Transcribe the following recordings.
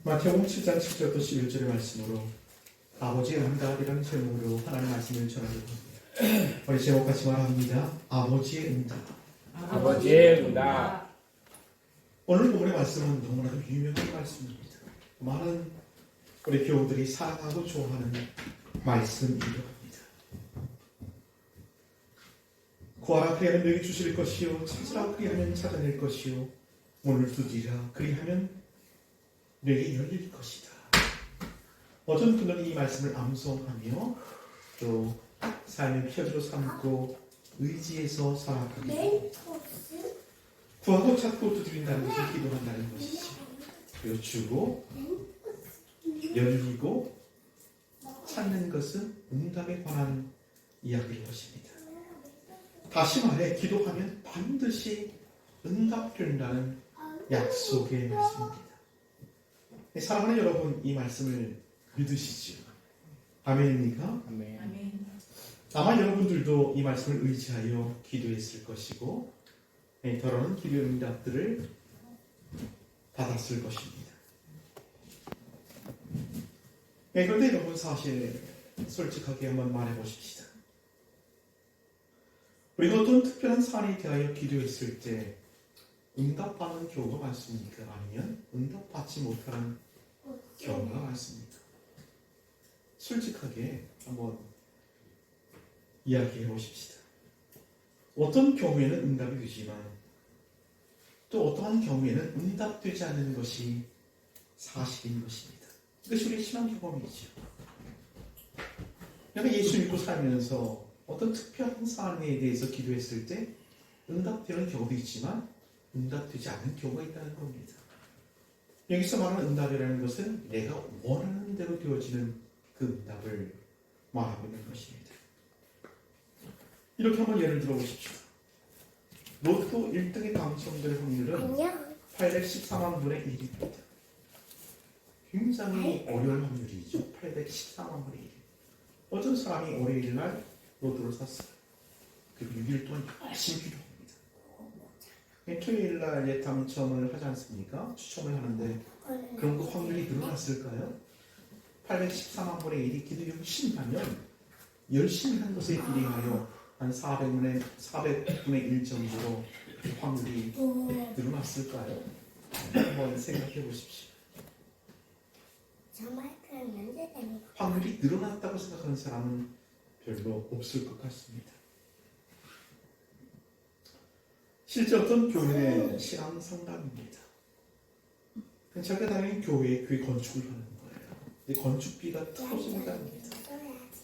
마태복음 7장 7절부터 11절의 말씀으로 아버지의 응답이라는 제목으로 하나님의 말씀을 전하려고 합니다. 우리 제목 같이 말합니다. 아버지의 응답. 아버지의 응답. 오늘 본문의 말씀은 너무나도 유명한 말씀입니다. 많은 우리 교우들이 사랑하고 좋아하는 말씀이기도 합니다. 구하라 그리하면 너에게 주실 것이요 찾으라 그리하면 찾아낼 것이요 문을 두드리라 그리하면 너에게 열릴 것이다. 어떤 분들은 이 말씀을 암송하며 또 삶의 표적으로 삼고 의지해서 살아가기도 구하고 찾고 두드린다는 것을 기도한다는 것이지. 그리고 주고 열리고 찾는 것은 응답에 관한 이야기일 것입니다. 다시 말해 기도하면 반드시 응답된다는 약속의 말씀입니다. 사랑하는 여러분, 이 말씀을 믿으시죠? 아멘입니까? 아멘. 아마 여러분들도 이 말씀을 의지하여 기도했을 것이고 더러는 기도의 응답들을 받았을 것입니다. 그런데 여러분, 사실 솔직하게 한번 말해보십시다. 우리가 어떤 특별한 사안에 대하여 기도했을 때 응답받는 경우가 많습니까? 아니면 응답받지 못하는 경우가 많습니까? 솔직하게 한번 이야기해 보십시다. 어떤 경우에는 응답이 되지만 또 어떠한 경우에는 응답되지 않는 것이 사실인 것입니다. 이것이 우리의 신앙 경험이죠. 내가 예수 믿고 살면서 어떤 특별한 사안에 대해서 기도했을 때 응답되는 경우도 있지만 응답되지 않는 경우가 있다는 겁니다. 여기서 말하는 응답이라는 것은 내가 원하는 대로 되어지는 그 응답을 말하고 있는 것입니다. 이렇게 한번 예를 들어 보십시오. 로또 1등에 당첨될 확률은 814만 분의 1입니다. 굉장히 어려운 확률이죠. 814만 분의 1. 어떤 사람이 월요일날 로또를 샀어요. 그리고 6일 동안 열심히 기도합니다. 토요일날 당첨을 하지 않습니까? 추첨을 하는데 그럼 그 확률이 늘어났을까요? 814만 분의 1이 기도 열심히 하면 열심히 한 것에 비례하여 한 400분의 1 정도로 확률이 늘어났을까요? 한번 생각해 보십시오. 정말 그런 문제되는 거. 확률이 늘어났다고 생각하는 사람은 별로 없을 것 같습니다. 실제 어떤 교회의 신앙 상담입니다. 자기가 다니는 교회에 건축을 하는 거예요. 이 건축비가 터집니다입니다.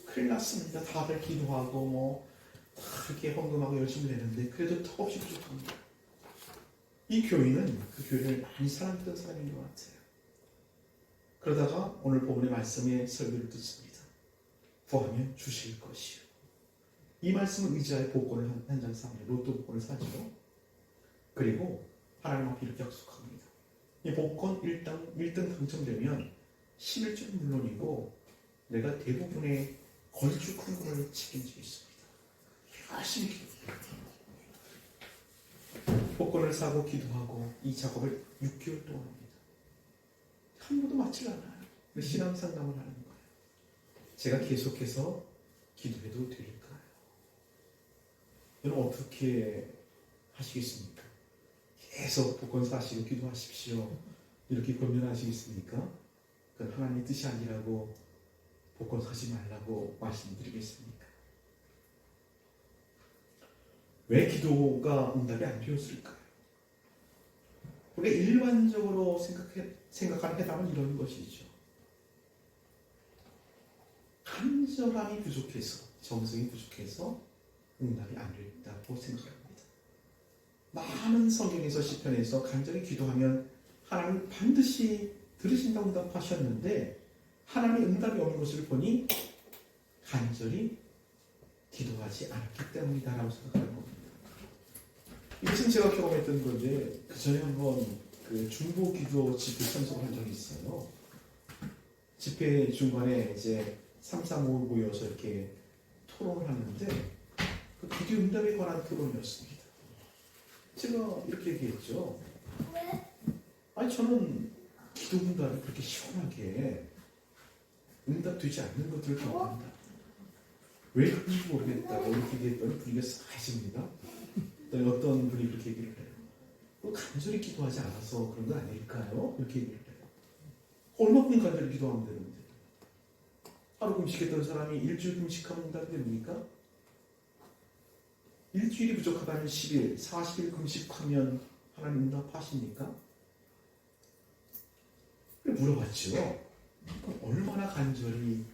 큰일 났습니다. 다들 기도하고 다 이렇게 헌금하고 열심히 내는데 그래도 턱없이 부족합니다. 이 교인은 그 교회를 많이 사랑했던 사람인 것 같아요. 그러다가 오늘 본문의 말씀에 설교를 듣습니다. 구하면 주실 것이요. 이 말씀을 의지하여 복권을 한 장 삽니다. 로또 복권을 사죠. 그리고 하나님 앞에 이렇게 약속합니다. 이 복권 1등 당첨되면 11조는 물론이고 내가 대부분의 건축 헌금을 책임지겠습니다. 열심히 기도합니다. 복권을 사고 기도하고 이 작업을 6개월 동안 합니다. 한 번도 맞질 않아요. 신앙 상담을 하는 거예요. 제가 계속해서 기도해도 될까요? 여러분 어떻게 하시겠습니까? 계속 복권 사시고 기도하십시오. 이렇게 권면하시겠습니까? 그건 하나님의 뜻이 아니라고 복권 사지 말라고 말씀드리겠습니까? 왜 기도가 응답이 안 되었을까요? 우리가 일반적으로 생각하는 해답은 이런 것이죠. 간절함이 부족해서, 정성이 부족해서 응답이 안 됐다고 생각합니다. 많은 성경에서 시편에서 간절히 기도하면 하나님 반드시 들으신다고 응답하셨는데 하나님의 응답이 없는 것을 보니 간절히 기도하지 않기 때문이다라고 생각하는 겁니다. 이것은 제가 경험했던 건데 그 전에 한번 그 중보 기도 집회 참석을 한 적이 있어요. 집회 중간에 이제 3, 4, 5 모여서 이렇게 토론을 하는데 그 기도 응답에 관한 토론이었습니다. 제가 이렇게 얘기했죠. 아니 저는 기도 응답이 그렇게 시원하게 응답되지 않는 것들을 경험한다. 왜 그런지 모르겠다. 이렇게 얘기했더니 분위기가 싸해집니다. 어떤 분이 그렇게 얘기를 해요. 간절히 기도하지 않아서 그런 거 아닐까요? 이렇게 얘기를 해요. 얼마큼 간절히 기도하면 되는데. 하루 금식했던 사람이 일주일 금식하면 응답이 됩니까? 일주일이 부족하다면 10일, 40일 금식하면 하나님 응답하십니까? 물어봤죠. 얼마나 간절히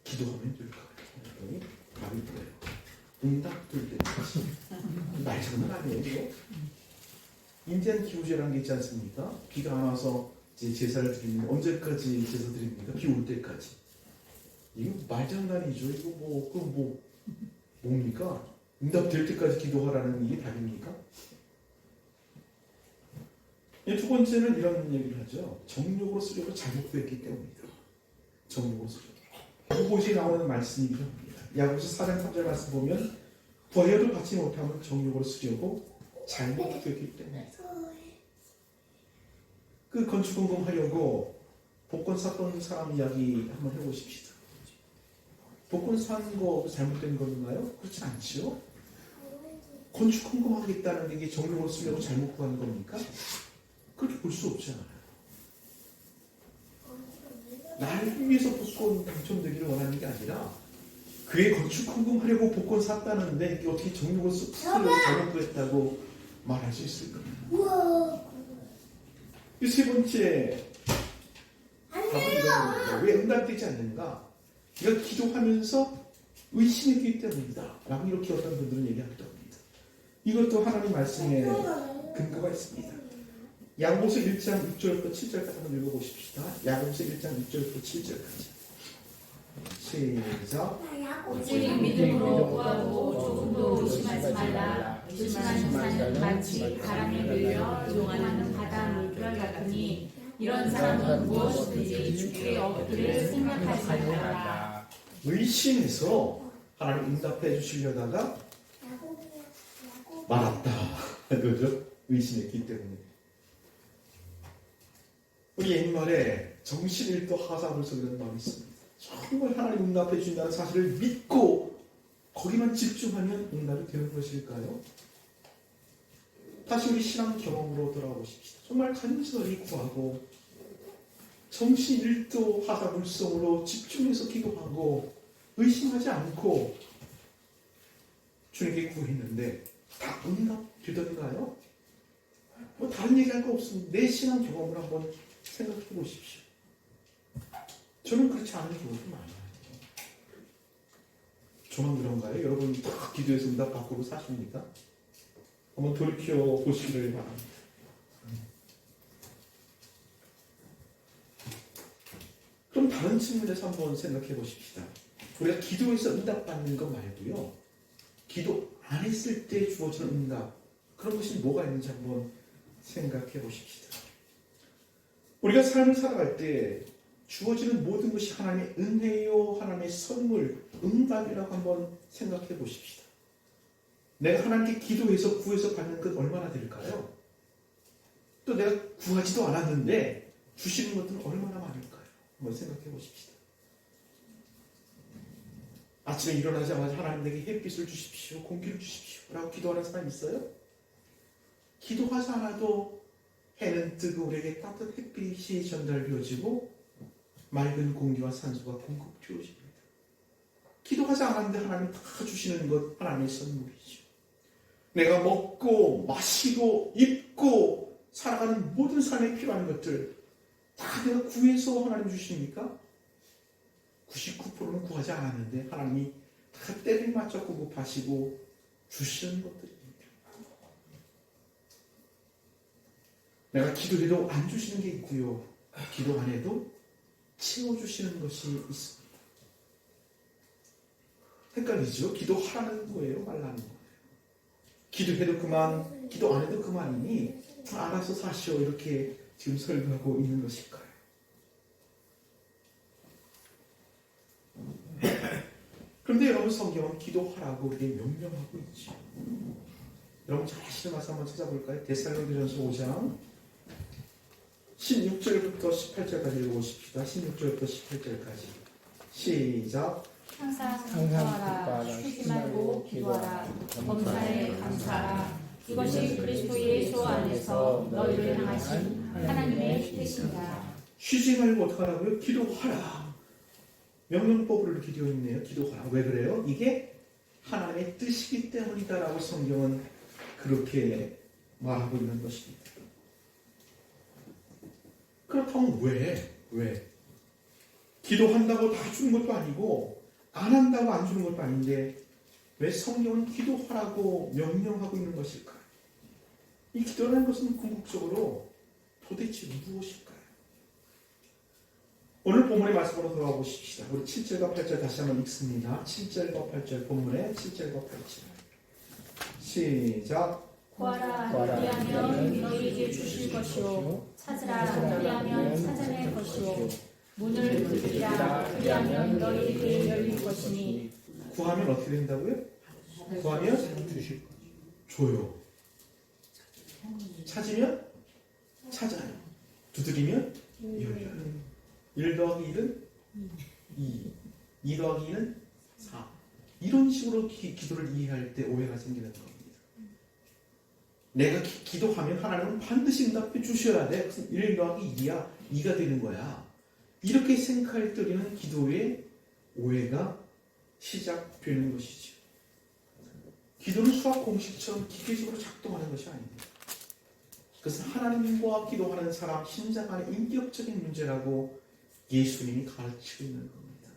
기도하면 될까요? 그랬더니 답이 뭐예요? 응답될 때까지. 말 장난 아니에요, 이거? 인디안 기후제라는 게 있지 않습니까? 비가 안 와서 이제 제사를 드립니다. 언제까지 제사 드립니까? 비 올 때까지. 이거 말장난이죠. 이거 그럼 뭡니까? 응답될 때까지 기도하라는 이게 답입니까? 두 번째는 이런 얘기를 하죠. 정욕으로 쓰려고 잘못됐기 때문이다. 정욕으로 쓰려고. 그곳이 나오는 말씀이 필요합니다. 야고보서 4장 3절 말씀 보면 부하여도 받지 못하면 정욕으로 쓰려고 잘못됐기 때문이다. 그 건축공금 하려고 복권 샀던 사람 이야기 한번 해보십시다. 복권 산 거 잘못된 건가요? 그렇지 않죠. 건축공금 하겠다는 게 정욕으로 쓰려고 잘못 구한 겁니까? 그렇게 볼 수 없잖아요. 나를 위해서 복권 당첨되기를 원하는 게 아니라 그의 건축공금 하려고 복권 샀다는데 이게 어떻게 정욕으로 쓰려고 잘못 구했다고 말할 수 있을까요? 이 세 번째 답은 이런 겁니다. 왜 응답되지 않는가? 네가 기도하면서 의심했기 때문이다 라고 이렇게 어떤 분들은 얘기하기도 합니다. 이것도 하나님 말씀에 근거가 있습니다. 야고보서 1장 6절부터 7절까지 한번 읽어보십시다. 야고보서 1장 6절부터 7절까지 시작. 오직 믿음으로 구하고 조금도 의심하지 말라. 의심하는 자는 마치 바람에 밀려 요동하는 바다 물결 같으니 이런 사람은 무엇이든지 주께 엎드릴 생각하지 말라. 의심해서 하나님 응답해 주시려다가 말았다. 그죠? 의심했기 때문에. 우리 옛말에 정신일도 하사불석이라는 말이 있습니다. 정말 하나님 응답해 주신다는 사실을 믿고 거기만 집중하면 응답이 되는 것일까요? 다시 우리 신앙 경험으로 돌아오십시다. 정말 간절히 구하고 정신일도 하사불성으로 집중해서 기도하고 의심하지 않고 주님께 구했는데 다 응답되던가요? 다른 얘기할 거 없습니다. 내 신앙 경험을 한번 생각해 보십시오. 저는 그렇지 않은 경우도 많아요. 저만 그런가요? 여러분 다 기도해서 응답 받고 사십니까? 한번 돌이켜 보시기를 바랍니다. 그럼 다른 측면에서 한번 생각해 보십시다. 우리가 기도해서 응답 받는 것 말고요. 기도 안 했을 때 주어지는 응답, 그런 것이 뭐가 있는지 한번 생각해 보십시다. 우리가 삶을 살아갈 때 주어지는 모든 것이 하나님의 은혜요, 하나님의 선물, 응답이라고 한번 생각해 보십시다. 내가 하나님께 기도해서 구해서 받는 것 얼마나 될까요? 또 내가 구하지도 않았는데 주시는 것들은 얼마나 많을까요? 한번 생각해 보십시다. 아침에 일어나자마자 하나님 내게 햇빛을 주십시오, 공기를 주십시오 라고 기도하는 사람 있어요? 기도하지 않아도 해는 뜨고 우리에게 따뜻한 햇빛이 전달되어지고 맑은 공기와 산소가 공급되어집니다. 기도하지 않았는데 하나님 다 주시는 것 하나님의 선물이죠. 내가 먹고 마시고 입고 살아가는 모든 삶에 필요한 것들 다 내가 구해서 하나님 주십니까? 99%는 구하지 않았는데 하나님이 다 때를 맞춰 공급하시고 주시는 것들입니다. 내가 기도해도 안 주시는 게 있고요. 기도 안 해도 채워주시는 것이 있습니다. 헷갈리죠? 기도하라는 거예요? 말라는 거예요? 기도해도 그만, 기도 안 해도 그만이니 알아서 사시오 이렇게 지금 설교하고 있는 것일까요? 그런데 여러분 성경은 기도하라고 우리에게 명령하고 있죠. 여러분 잘 아시는 말씀 한번 찾아볼까요? 데살로니가전서 5장 16절부터 18절까지 읽어보십시다. 16절부터 18절까지 시작. 항상 기뻐하라. 기뻐하라. 쉬지 말고 기도하라. 범사에 감사하라. 이것이 그리스도 예수 안에서 너희를 향하신 하나님의 뜻이니라. 쉬지 말고 어떻게 하라고요? 기도하라. 명령법으로 이렇게 되어 있네요. 기도하라. 왜 그래요? 이게 하나님의 뜻이기 때문이다라고 성경은 그렇게 말하고 있는 것입니다. 그렇다면 왜? 기도한다고 다 주는 것도 아니고 안 한다고 안 주는 것도 아닌데 왜 성경은 기도하라고 명령하고 있는 것일까요? 이 기도라는 것은 궁극적으로 도대체 무엇일까요? 오늘 본문의 말씀으로 돌아가 보십시다. 우리 7절과 8절 다시 한번 읽습니다. 7절과 8절 본문의 7절과 8절 시작. 구하라. 그리하면 너희에게 주실 것이요. 찾으라. 그리하면 찾아낼 것이요. 문을 두드리라. 그리하면 너희에게 열릴 것이니. 구하면 어떻게 된다고요? 구하면 주실 줘요. 찾으면 찾아요. 두드리면 열려요. 1 더하기 1은 2, 2 더하기 2는 4. 이런 식으로 기도를 이해할 때 오해가 생기는 겁니다. 내가 기도하면 하나님은 반드시 응답해 주셔야 돼. 1 더하기 2야. 2가 되는 거야. 이렇게 생각할 때 우리는 기도의 오해가 시작되는 것이죠. 기도는 수학 공식처럼 기계적으로 작동하는 것이 아닙니다. 그것은 하나님과 기도하는 사람 심장 안의 인격적인 문제라고 예수님이 가르치고 있는 겁니다.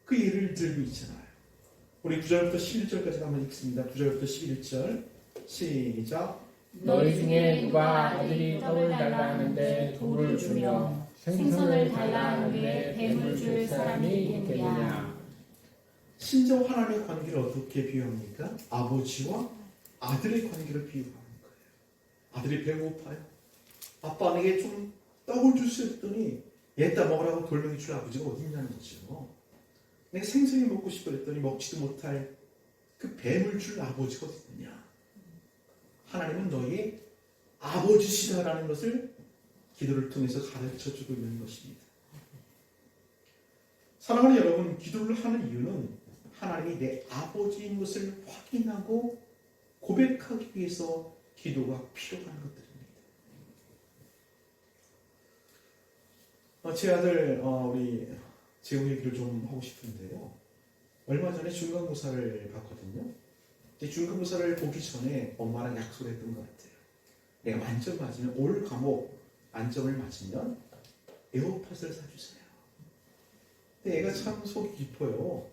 그 예를 들고 있잖아요. 우리 9절부터 11절까지 한번 읽습니다. 9절부터 11절 시작. 너희 중에 누가 아들이 떡을 달라 하는데 돌을 주며 생선을 달라 하는데 뱀을 줄 사람이 있겠느냐. 신정 하나님의 관계를 어떻게 비유합니까? 아버지와 아들의 관계를 비유하는 거예요. 아들이 배고파요. 아빠 내게 좀 떡을 주세요 했더니 얘다 먹으라고 돌멩이 줄 아버지가 어디 있냐는 거죠. 내가 생선이 먹고 싶어 했더니 먹지도 못할 그 뱀을 줄 아버지가 어디 있느냐. 하나님은 너희의 아버지시다라는 것을 기도를 통해서 가르쳐주고 있는 것입니다. 사랑하는 여러분, 기도를 하는 이유는 하나님이 내 아버지인 것을 확인하고 고백하기 위해서 기도가 필요한 것들입니다. 제 아들 우리 재웅 얘기를 좀 하고 싶은데요. 얼마 전에 중간고사를 봤거든요. 중간고사를 보기 전에 엄마랑 약속을 했던 것 같아요. 내가 만점 맞으면 올 과목 만점을 맞으면 에어팟을 사주세요. 근데 애가 참 속이 깊어요.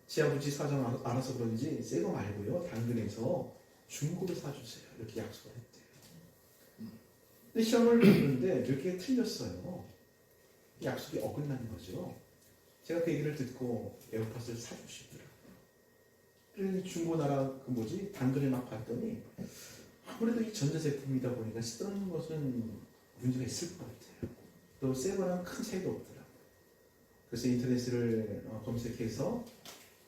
지 아버지 사정 알아서 그런지 새 거 말고요. 당근에서 중고를 사주세요. 이렇게 약속을 했대요. 근데 시험을 보는데 몇 개가 틀렸어요. 약속이 어긋나는 거죠. 제가 그 얘기를 듣고 에어팟을 사주시더라고요. 그래서 중고나라 당근에 막 봤더니 아무래도 이 전자제품이다 보니까 쓰는 것은 문제가 있을 것 같아요. 또 새 거랑 큰 차이도 없더라고요. 그래서 인터넷을 검색해서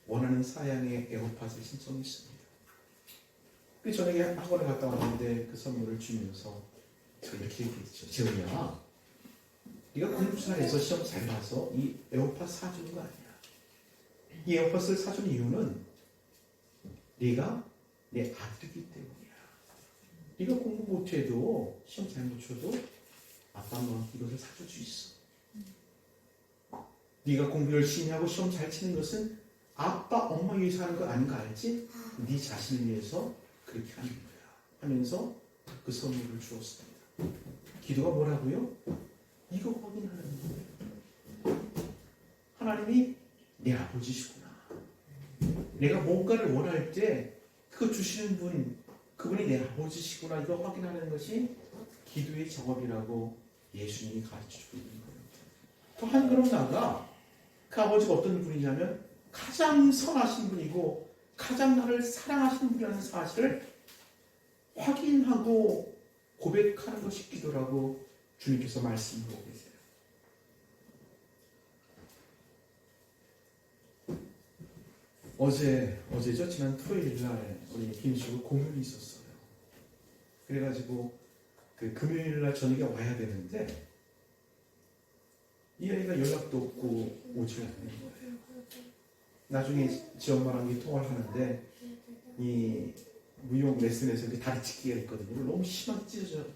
원하는 사양의 에어팟을 신청했습니다. 그 저녁에 학원에 갔다 왔는데 그 선물을 주면서 제가 이렇게 얘기했죠. 재훈이야, 네가 공부 잘해서 시험 잘 봐서 이 에어팟 사주는 거 아니야. 이 에어팟을 사준 이유는 네가 내 아들이기 때문이야. 네가 공부 못해도 시험 잘 못 쳐도 아빠는 이것을 사줄 수 있어. 네가 공부 열심히 하고 시험 잘 치는 것은 아빠, 엄마 위해서 하는 거 아닌 거 알지? 네 자신을 위해서 그렇게 하는 거야. 하면서 그 선물을 주었습니다. 기도가 뭐라고요? 이거 확인하는 거예요. 하나님이 내 아버지시구나. 내가 뭔가를 원할 때 그거 주시는 분, 그분이 내 아버지시구나. 이거 확인하는 것이 기도의 작업이라고 예수님이 가르쳐주고 있는 거예요. 또 한 걸음 나아가 그 아버지가 어떤 분이냐면 가장 선하신 분이고 가장 나를 사랑하시는 분이라는 사실을 확인하고 고백하는 것이 기도라고 주님께서 말씀하고 계세요. 어제죠? 지난 토요일 날 우리 김수구 공연이 있었어요. 그래가지고 그 금요일 날 저녁에 와야 되는데 이 아이가 연락도 없고 오지 않는 거예요. 나중에 지 엄마랑 통화를 하는데 이 무용 레슨에서 이렇게 다리 찢기가 있거든요. 너무 심하게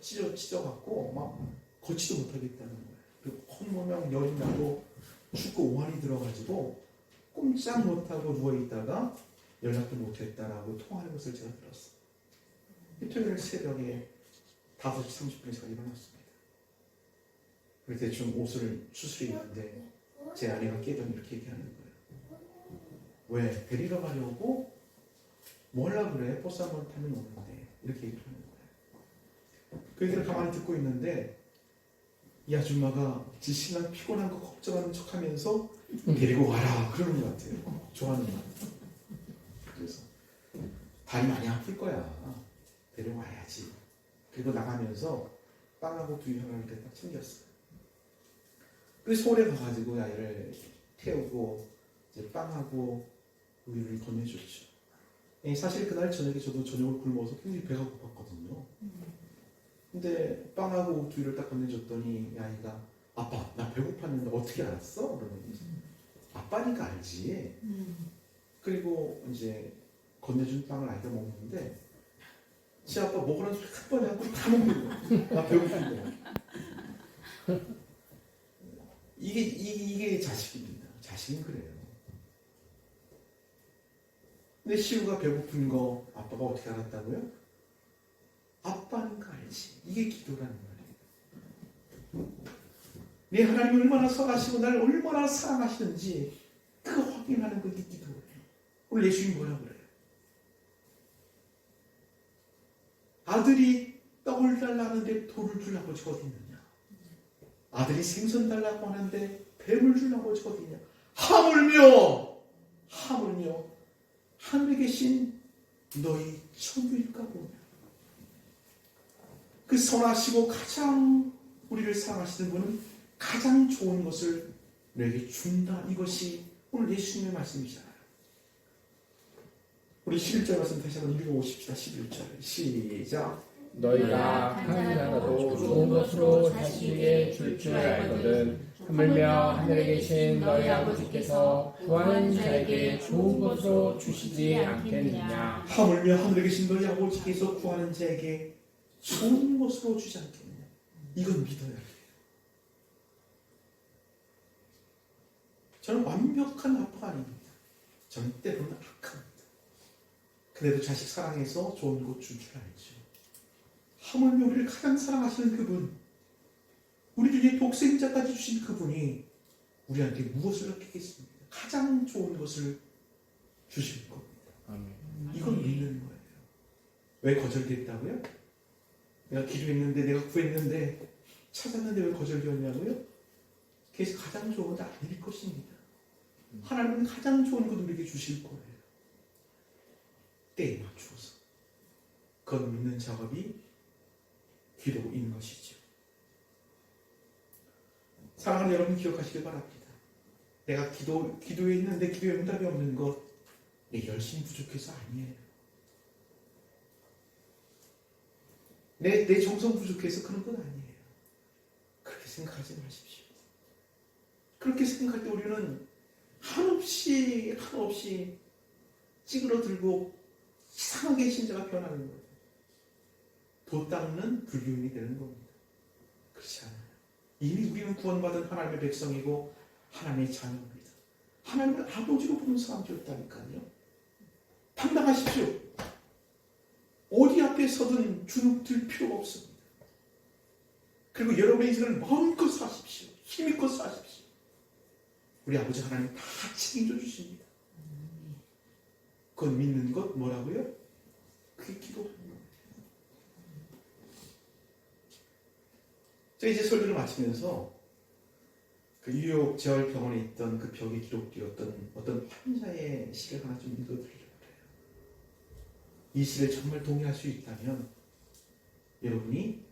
찢어갖고 막 걷지도 못하겠다는 거예요. 그리고 콧모양 열이 나고 춥고 오한이 들어가지고 꼼짝 못하고 누워있다가 연락도 못했다라고 통화하는 것을 제가 들었어요. 토요일 새벽에 5시 30분에 제가 일어났습니다. 그래서 대충 옷을 수술해 입는데 제 아내가 깨더니 이렇게 얘기하는 거예요. 왜? 데리러 가려고 뭐 하려고 그래? 버스 한번 타면 오는데 이렇게 얘기를 하는 거예요. 그 얘기를 가만히 듣고 있는데 이 아줌마가 지 신랑 피곤한 거 걱정하는 척하면서 데리고 가라 그러는 것 같아요. 좋아하는 것 같아요. 그래서 다리 많이 아플 거야. 데려와야지. 그리고 나가면서 빵하고 두유 하나 이렇게 딱 챙겼어요. 그래서 서울에 가가지고 아이를 태우고 이제 빵하고 우유를 건네줬죠. 사실 그날 저녁에 저도 저녁을 굶어서 굉장히 배가 고팠거든요. 근데 빵하고 두유를 딱 건네줬더니 이 아이가 아빠 나 배고팠는데 어떻게 알았어? 그러는 거지. 아빠니까 알지. 그리고 이제 건네준 빵을 아이가 먹는데 지 아빠 먹으라는 소리 한 번에 하고 다 먹는 거야. 나 배고픈데. 이게 자식입니다. 자식은 그래요. 근데 시우가 배고픈 거 아빠가 어떻게 알았다고요? 아빠니까 알지. 이게 기도라는 말이에요. 내 하나님이 얼마나 선하시고 나를 얼마나 사랑하시는지 그 확인하는 것이 기도예요. 오늘 예수님이 뭐라 그래요? 아들이 떡을 달라는데 돌을 주려고 저 어디 있느냐? 아들이 생선 달라고 하는데 뱀을 주려고 저 어디 있냐? 하물며 하늘에 계신 너희 천부일까 보냐? 그 선하시고 가장 우리를 사랑하시는 분은 가장 좋은 것을 너에게 준다. 이것이 오늘 예수님의 말씀이잖아요. 우리 11절 말씀 다시 한번 읽어보십시다. 11절 시작. 너희가 하나님이라도 좋은 것으로 자식에게 줄 줄 알거든 하물며 하늘에 계신 너희 아버지께서 구하는 자에게 좋은 것으로 주시지 않겠느냐. 하물며 하늘에 계신 너희 아버지께서 구하는 자에게 좋은 것으로 주지 않겠느냐. 이건 믿어야 해요. 저는 완벽한 아빠가 아닙니다. 저는 때로는 악합니다. 그래도 자식 사랑해서 좋은 것 줄 줄 알죠. 하물며 우리를 가장 사랑하시는 그분, 우리 중에 독생자까지 주신 그분이 우리한테 무엇을 얻겠습니까? 가장 좋은 것을 주실 겁니다. 이건 믿는 거예요. 왜 거절됐다고요? 내가 기도했는데, 내가 구했는데, 찾았는데 왜 거절되었냐고요? 그래서 가장 좋은 건 아닐 것입니다. 하나님은 가장 좋은 것 우리에게 주실 거예요. 때에 맞추어서. 그건 믿는 작업이 기도인 것이죠. 사랑하는 여러분 기억하시길 바랍니다. 내가 기도에 있는데 기도에 응답이 없는 것, 내 열심히 부족해서 아니에요. 내 정성 부족해서 그런 건 아니에요. 그렇게 생각하지 마십시오. 그렇게 생각할 때 우리는 한없이 찌그러들고 이상하게 신자가 변하는 거예요. 도 닦는 불교인이 되는 겁니다. 그렇지 않아요. 이미 우리는 구원받은 하나님의 백성이고 하나님의 자녀입니다. 하나님을 아버지로 보는 사람들이었다니까요. 당당하십시오. 어디 앞에 서든 주눅들 필요가 없습니다. 그리고 여러분의 인생을 마음껏 사십시오. 힘있껏 사십시오. 우리 아버지 하나님 다 책임져 주십니다. 그건 믿는 것 뭐라고요? 그게 기도하는 거예요. 제가 이제 설교를 마치면서 그 뉴욕 재활병원에 있던 그 벽에 기록되었던 어떤 환자의 시를 하나 좀 읽어드리려고 해요. 이 시를 정말 동의할 수 있다면 여러분이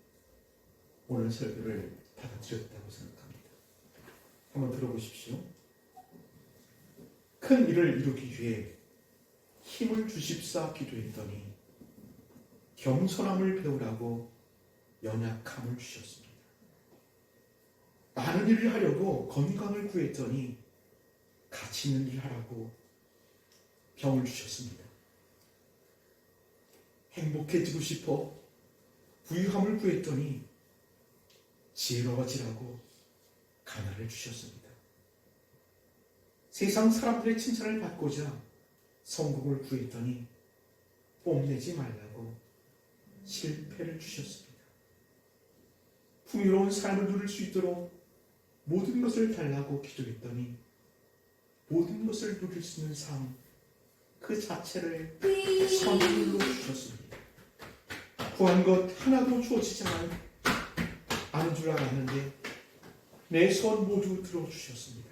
오늘 설교를 받아들였다고 생각합니다. 한번 들어보십시오. 큰 일을 이루기 위해 힘을 주십사 기도했더니 겸손함을 배우라고 연약함을 주셨습니다. 많은 일을 하려고 건강을 구했더니 가치 있는 일을 하라고 병을 주셨습니다. 행복해지고 싶어 부유함을 구했더니 지혜로워지라고 가난을 주셨습니다. 세상 사람들의 칭찬을 받고자 성공을 구했더니 뽐내지 말라고 실패를 주셨습니다. 풍요로운 삶을 누릴 수 있도록 모든 것을 달라고 기도했더니 모든 것을 누릴 수 있는 삶 그 자체를 선물로 주셨습니다. 구한 것 하나도 주어지지 않은 줄 알았는데 내 소원 모두 들어주셨습니다.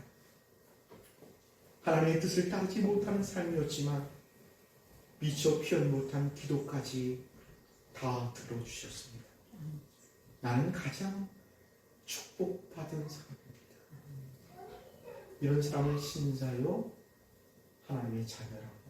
하나님의 뜻을 따르지 못하는 삶이었지만 미처 표현 못한 기도까지 다 들어주셨습니다. 나는 가장 축복받은 사람입니다. 이런 사람을 신자요 하나님의 자녀라고